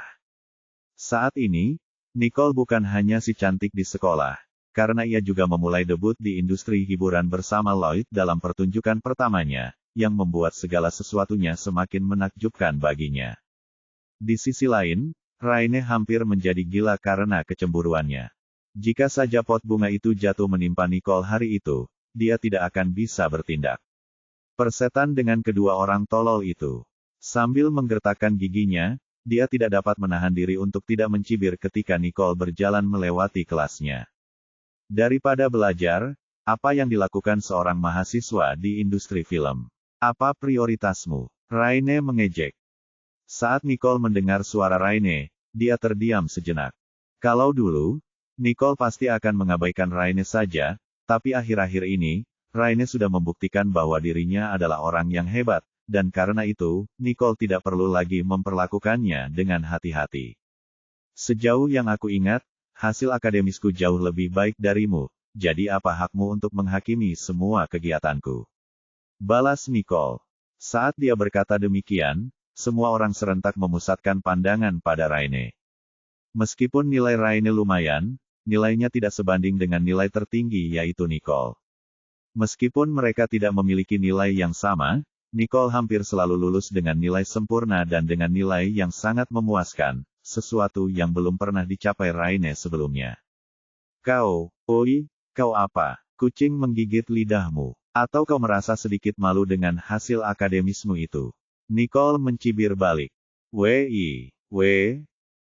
Saat ini, Nicole bukan hanya si cantik di sekolah, karena ia juga memulai debut di industri hiburan bersama Lloyd dalam pertunjukan pertamanya, yang membuat segala sesuatunya semakin menakjubkan baginya. Di sisi lain, Raine hampir menjadi gila karena kecemburuannya. Jika saja pot bunga itu jatuh menimpa Nicole hari itu, dia tidak akan bisa bertindak. Persetan dengan kedua orang tolol itu. Sambil menggertakkan giginya, dia tidak dapat menahan diri untuk tidak mencibir ketika Nicole berjalan melewati kelasnya. Daripada belajar, apa yang dilakukan seorang mahasiswa di industri film? Apa prioritasmu? Raine mengejek. Saat Nicole mendengar suara Raine, dia terdiam sejenak. Kalau dulu, Nicole pasti akan mengabaikan Raine saja, tapi akhir-akhir ini, Raine sudah membuktikan bahwa dirinya adalah orang yang hebat, dan karena itu, Nicole tidak perlu lagi memperlakukannya dengan hati-hati. Sejauh yang aku ingat, hasil akademisku jauh lebih baik darimu, jadi apa hakmu untuk menghakimi semua kegiatanku? Balas Nicole. Saat dia berkata demikian, semua orang serentak memusatkan pandangan pada Raine. Meskipun nilai Raine lumayan, nilainya tidak sebanding dengan nilai tertinggi yaitu Nicole. Meskipun mereka tidak memiliki nilai yang sama, Nicole hampir selalu lulus dengan nilai sempurna dan dengan nilai yang sangat memuaskan, sesuatu yang belum pernah dicapai Raine sebelumnya. Kau apa? Kucing menggigit lidahmu? Atau kau merasa sedikit malu dengan hasil akademismu itu? Nicole mencibir balik.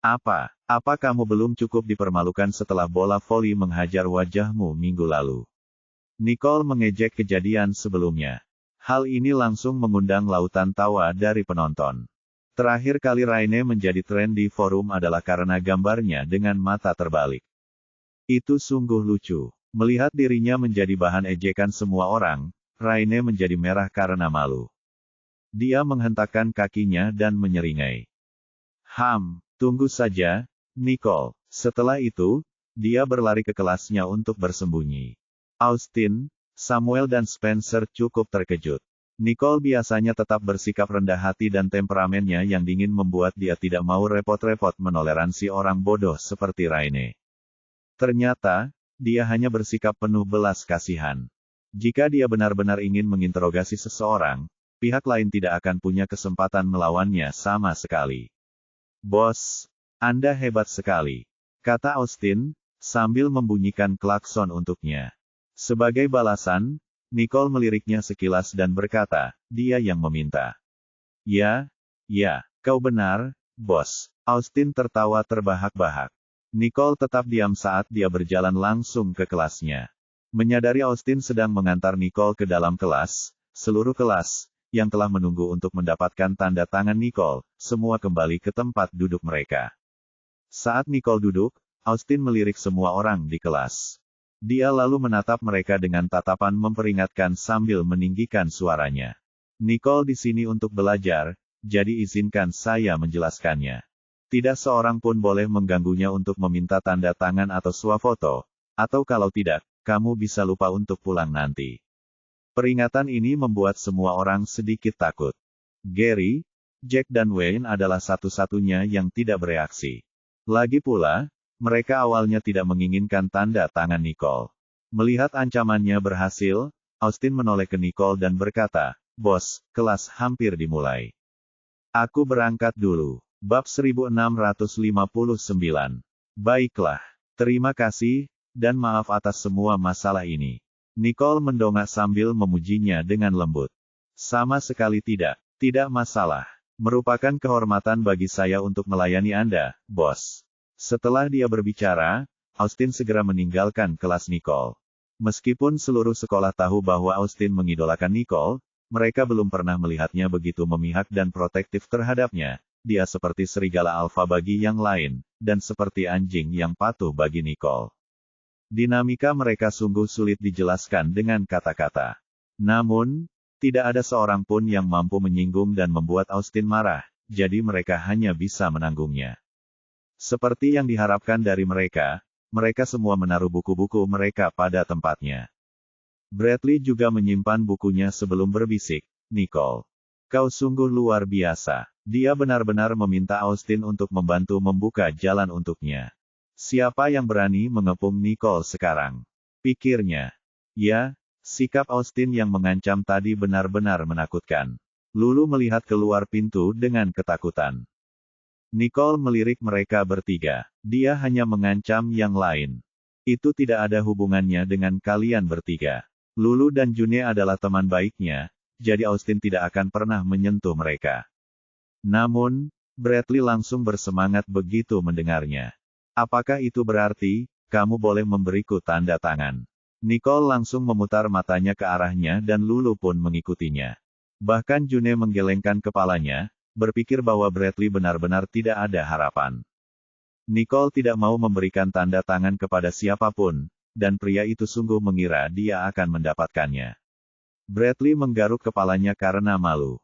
Apa kamu belum cukup dipermalukan setelah bola voli menghajar wajahmu minggu lalu? Nicole mengejek kejadian sebelumnya. Hal ini langsung mengundang lautan tawa dari penonton. Terakhir kali Raine menjadi tren di forum adalah karena gambarnya dengan mata terbalik. Itu sungguh lucu. Melihat dirinya menjadi bahan ejekan semua orang, Raine menjadi merah karena malu. Dia menghentakkan kakinya dan menyeringai. Tunggu saja, Nicole. Setelah itu, dia berlari ke kelasnya untuk bersembunyi. Austin, Samuel dan Spencer cukup terkejut. Nicole biasanya tetap bersikap rendah hati dan temperamennya yang dingin membuat dia tidak mau repot-repot menoleransi orang bodoh seperti Raine. Ternyata, dia hanya bersikap penuh belas kasihan. Jika dia benar-benar ingin menginterogasi seseorang, pihak lain tidak akan punya kesempatan melawannya sama sekali. Bos, Anda hebat sekali, kata Austin, sambil membunyikan klakson untuknya. Sebagai balasan, Nicole meliriknya sekilas dan berkata, dia yang meminta. Ya, kau benar, bos. Austin tertawa terbahak-bahak. Nicole tetap diam saat dia berjalan langsung ke kelasnya. Menyadari Austin sedang mengantar Nicole ke dalam kelas, seluruh kelas, yang telah menunggu untuk mendapatkan tanda tangan Nicole, semua kembali ke tempat duduk mereka. Saat Nicole duduk, Austin melirik semua orang di kelas. Dia lalu menatap mereka dengan tatapan memperingatkan sambil meninggikan suaranya. Nicole di sini untuk belajar, jadi izinkan saya menjelaskannya. Tidak seorang pun boleh mengganggunya untuk meminta tanda tangan atau swafoto, atau kalau tidak, kamu bisa lupa untuk pulang nanti. Peringatan ini membuat semua orang sedikit takut. Gary, Jack dan Wayne adalah satu-satunya yang tidak bereaksi. Lagi pula, mereka awalnya tidak menginginkan tanda tangan Nicole. Melihat ancamannya berhasil, Austin menoleh ke Nicole dan berkata, "Bos, kelas hampir dimulai. Aku berangkat dulu." Bab 1659. Baiklah. Terima kasih, dan maaf atas semua masalah ini. Nicole mendongak sambil memujinya dengan lembut. Sama sekali tidak. Tidak masalah. Merupakan kehormatan bagi saya untuk melayani Anda, bos. Setelah dia berbicara, Austin segera meninggalkan kelas Nicole. Meskipun seluruh sekolah tahu bahwa Austin mengidolakan Nicole, mereka belum pernah melihatnya begitu memihak dan protektif terhadapnya. dia seperti serigala alfa bagi yang lain, dan seperti anjing yang patuh bagi Nicole. Dinamika mereka sungguh sulit dijelaskan dengan kata-kata. Namun, tidak ada seorang pun yang mampu menyinggung dan membuat Austin marah, jadi mereka hanya bisa menanggungnya. Seperti yang diharapkan dari mereka, mereka semua menaruh buku-buku mereka pada tempatnya. Bradley juga menyimpan bukunya sebelum berbisik, "Nicole, kau sungguh luar biasa." Dia benar-benar meminta Austin untuk membantu membuka jalan untuknya. Siapa yang berani mengepung Nicole sekarang? Pikirnya. Ya, sikap Austin yang mengancam tadi benar-benar menakutkan. Lulu melihat keluar pintu dengan ketakutan. Nicole melirik mereka bertiga. Dia hanya mengancam yang lain. Itu tidak ada hubungannya dengan kalian bertiga. Lulu dan June adalah teman baiknya, jadi Austin tidak akan pernah menyentuh mereka. Namun, Bradley langsung bersemangat begitu mendengarnya. Apakah itu berarti, kamu boleh memberiku tanda tangan? Nicole langsung memutar matanya ke arahnya dan Lulu pun mengikutinya. Bahkan June menggelengkan kepalanya, berpikir bahwa Bradley benar-benar tidak ada harapan. Nicole tidak mau memberikan tanda tangan kepada siapapun, dan pria itu sungguh mengira dia akan mendapatkannya. Bradley menggaruk kepalanya karena malu.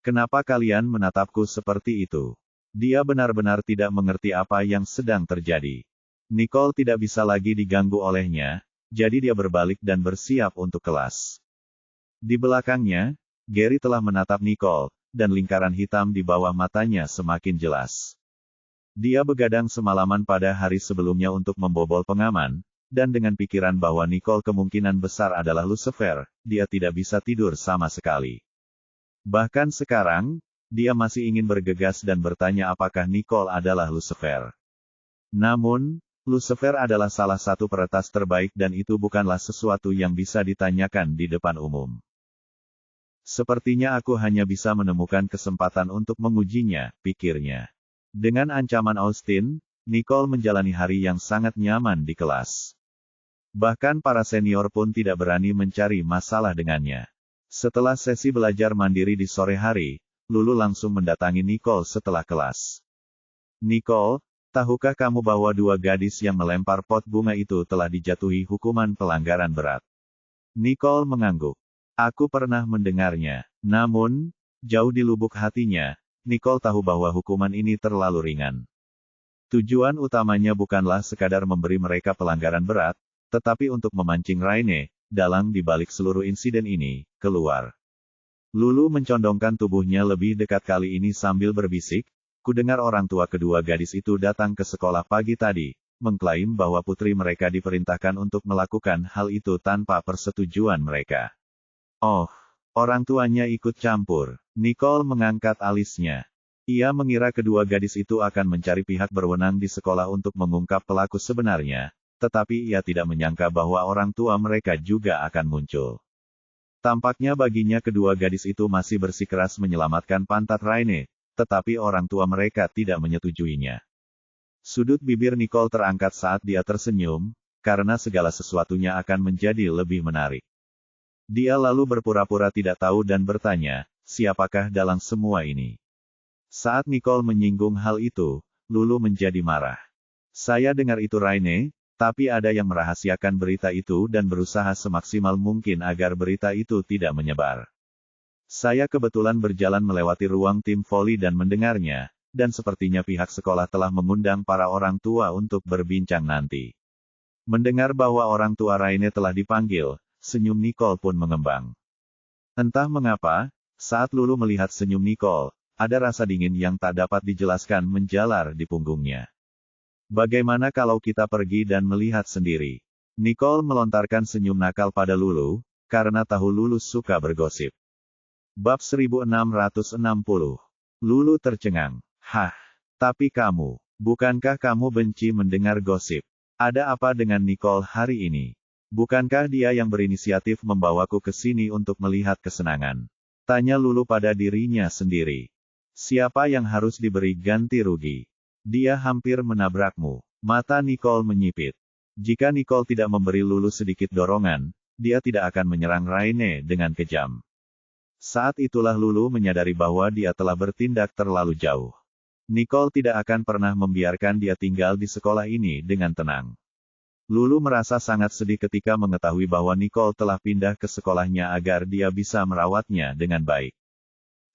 Kenapa kalian menatapku seperti itu? Dia benar-benar tidak mengerti apa yang sedang terjadi. Nicole tidak bisa lagi diganggu olehnya, jadi dia berbalik dan bersiap untuk kelas. Di belakangnya, Gary telah menatap Nicole, dan lingkaran hitam di bawah matanya semakin jelas. Dia begadang semalaman pada hari sebelumnya untuk membobol pengaman, dan dengan pikiran bahwa Nicole kemungkinan besar adalah Lucifer, dia tidak bisa tidur sama sekali. Bahkan sekarang, dia masih ingin bergegas dan bertanya apakah Nicole adalah Lucifer. Namun, Lucifer adalah salah satu peretas terbaik dan itu bukanlah sesuatu yang bisa ditanyakan di depan umum. Sepertinya aku hanya bisa menemukan kesempatan untuk mengujinya, pikirnya. Dengan ancaman Austin, Nicole menjalani hari yang sangat nyaman di kelas. Bahkan para senior pun tidak berani mencari masalah dengannya. Setelah sesi belajar mandiri di sore hari, Lulu langsung mendatangi Nicole setelah kelas. Nicole, tahukah kamu bahwa dua gadis yang melempar pot bunga itu telah dijatuhi hukuman pelanggaran berat? Nicole mengangguk. Aku pernah mendengarnya. Namun, jauh di lubuk hatinya, Nicole tahu bahwa hukuman ini terlalu ringan. Tujuan utamanya bukanlah sekadar memberi mereka pelanggaran berat, tetapi untuk memancing Raine, dalang di balik seluruh insiden ini, keluar. Lulu mencondongkan tubuhnya lebih dekat kali ini sambil berbisik, kudengar orang tua kedua gadis itu datang ke sekolah pagi tadi, mengklaim bahwa putri mereka diperintahkan untuk melakukan hal itu tanpa persetujuan mereka. Oh, orang tuanya ikut campur. Nicole mengangkat alisnya. Ia mengira kedua gadis itu akan mencari pihak berwenang di sekolah untuk mengungkap pelaku sebenarnya, tetapi ia tidak menyangka bahwa orang tua mereka juga akan muncul. Tampaknya baginya kedua gadis itu masih bersikeras menyelamatkan pantat Raine, tetapi orang tua mereka tidak menyetujuinya. Sudut bibir Nicole terangkat saat dia tersenyum, karena segala sesuatunya akan menjadi lebih menarik. Dia lalu berpura-pura tidak tahu dan bertanya, siapakah dalang semua ini? Saat Nicole menyinggung hal itu, Lulu menjadi marah. Saya dengar itu Raine, tapi ada yang merahasiakan berita itu dan berusaha semaksimal mungkin agar berita itu tidak menyebar. Saya kebetulan berjalan melewati ruang tim voli dan mendengarnya, dan sepertinya pihak sekolah telah mengundang para orang tua untuk berbincang nanti. Mendengar bahwa orang tua Raine telah dipanggil, senyum Nicole pun mengembang. Entah mengapa, saat Lulu melihat senyum Nicole, ada rasa dingin yang tak dapat dijelaskan menjalar di punggungnya. Bagaimana kalau kita pergi dan melihat sendiri? Nicole melontarkan senyum nakal pada Lulu, karena tahu Lulu suka bergosip. Bab 1660. Lulu tercengang. Hah, tapi kamu, bukankah kamu benci mendengar gosip? Ada apa dengan Nicole hari ini? Bukankah dia yang berinisiatif membawaku ke sini untuk melihat kesenangan? Tanya Lulu pada dirinya sendiri. Siapa yang harus diberi ganti rugi? Dia hampir menabrakmu. Mata Nicole menyipit. Jika Nicole tidak memberi Lulu sedikit dorongan, dia tidak akan menyerang Raine dengan kejam. Saat itulah Lulu menyadari bahwa dia telah bertindak terlalu jauh. Nicole tidak akan pernah membiarkan dia tinggal di sekolah ini dengan tenang. Lulu merasa sangat sedih ketika mengetahui bahwa Nicole telah pindah ke sekolahnya agar dia bisa merawatnya dengan baik.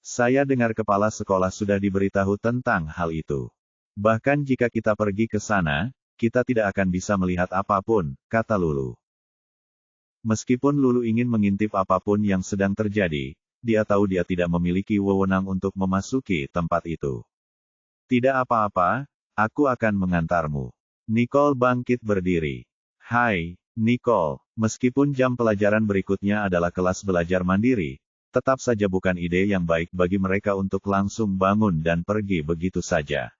Saya dengar kepala sekolah sudah diberitahu tentang hal itu. Bahkan jika kita pergi ke sana, kita tidak akan bisa melihat apapun, kata Lulu. Meskipun Lulu ingin mengintip apapun yang sedang terjadi, dia tahu dia tidak memiliki wewenang untuk memasuki tempat itu. Tidak apa-apa, aku akan mengantarmu. Nicole bangkit berdiri. Hai, Nicole, meskipun jam pelajaran berikutnya adalah kelas belajar mandiri, tetap saja bukan ide yang baik bagi mereka untuk langsung bangun dan pergi begitu saja.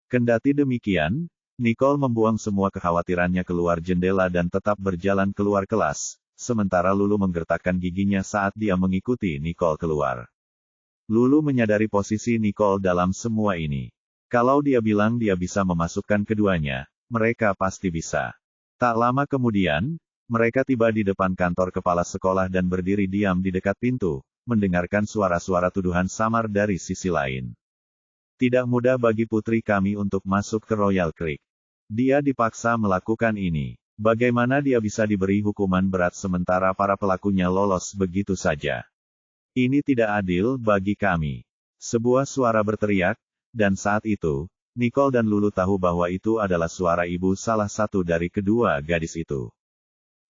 Kendati demikian, Nicole membuang semua kekhawatirannya keluar jendela dan tetap berjalan keluar kelas, sementara Lulu menggertakkan giginya saat dia mengikuti Nicole keluar. Lulu menyadari posisi Nicole dalam semua ini. Kalau dia bilang dia bisa memasukkan keduanya, mereka pasti bisa. Tak lama kemudian, mereka tiba di depan kantor kepala sekolah dan berdiri diam di dekat pintu, mendengarkan suara-suara tuduhan samar dari sisi lain. Tidak mudah bagi putri kami untuk masuk ke Royal Creek. Dia dipaksa melakukan ini. Bagaimana dia bisa diberi hukuman berat sementara para pelakunya lolos begitu saja? Ini tidak adil bagi kami. Sebuah suara berteriak, dan saat itu, Nicole dan Lulu tahu bahwa itu adalah suara ibu salah satu dari kedua gadis itu.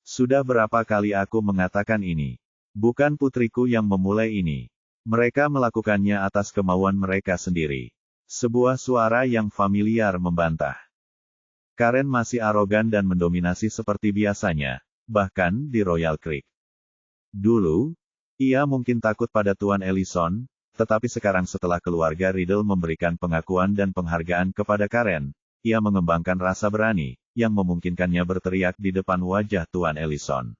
Sudah berapa kali aku mengatakan ini? Bukan putriku yang memulai ini. Mereka melakukannya atas kemauan mereka sendiri. Sebuah suara yang familiar membantah. Karen masih arogan dan mendominasi seperti biasanya, bahkan di Royal Creek. Dulu, ia mungkin takut pada Tuan Ellison, tetapi sekarang setelah keluarga Riddle memberikan pengakuan dan penghargaan kepada Karen, ia mengembangkan rasa berani, yang memungkinkannya berteriak di depan wajah Tuan Ellison.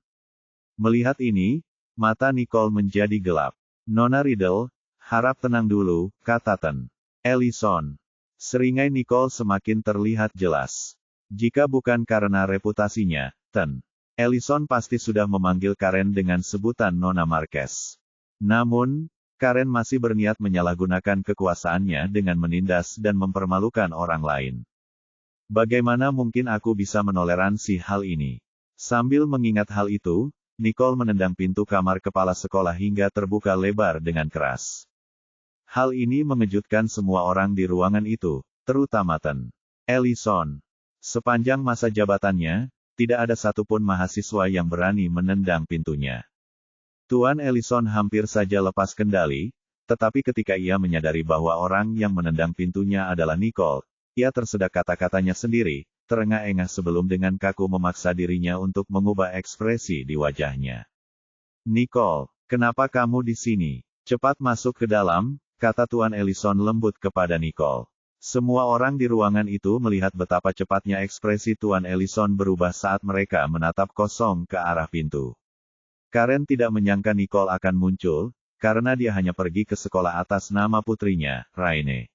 Melihat ini, mata Nicole menjadi gelap. Nona Riddle, harap tenang dulu, kata Ten Ellison. Seringai Nicole semakin terlihat jelas. Jika bukan karena reputasinya, Ten Ellison pasti sudah memanggil Karen dengan sebutan Nona Marquez. Namun, Karen masih berniat menyalahgunakan kekuasaannya dengan menindas dan mempermalukan orang lain. Bagaimana mungkin aku bisa menoleransi hal ini? Sambil mengingat hal itu, Nicole menendang pintu kamar kepala sekolah hingga terbuka lebar dengan keras. Hal ini mengejutkan semua orang di ruangan itu, terutama Ten Ellison. Sepanjang masa jabatannya, tidak ada satupun mahasiswa yang berani menendang pintunya. Tuan Ellison hampir saja lepas kendali, tetapi ketika ia menyadari bahwa orang yang menendang pintunya adalah Nicole, ia tersedak kata-katanya sendiri, terengah-engah sebelum dengan kaku memaksa dirinya untuk mengubah ekspresi di wajahnya. Nicole, kenapa kamu di sini? Cepat masuk ke dalam, kata Tuan Ellison lembut kepada Nicole. Semua orang di ruangan itu melihat betapa cepatnya ekspresi Tuan Ellison berubah saat mereka menatap kosong ke arah pintu. Karen tidak menyangka Nicole akan muncul, karena dia hanya pergi ke sekolah atas nama putrinya, Raine.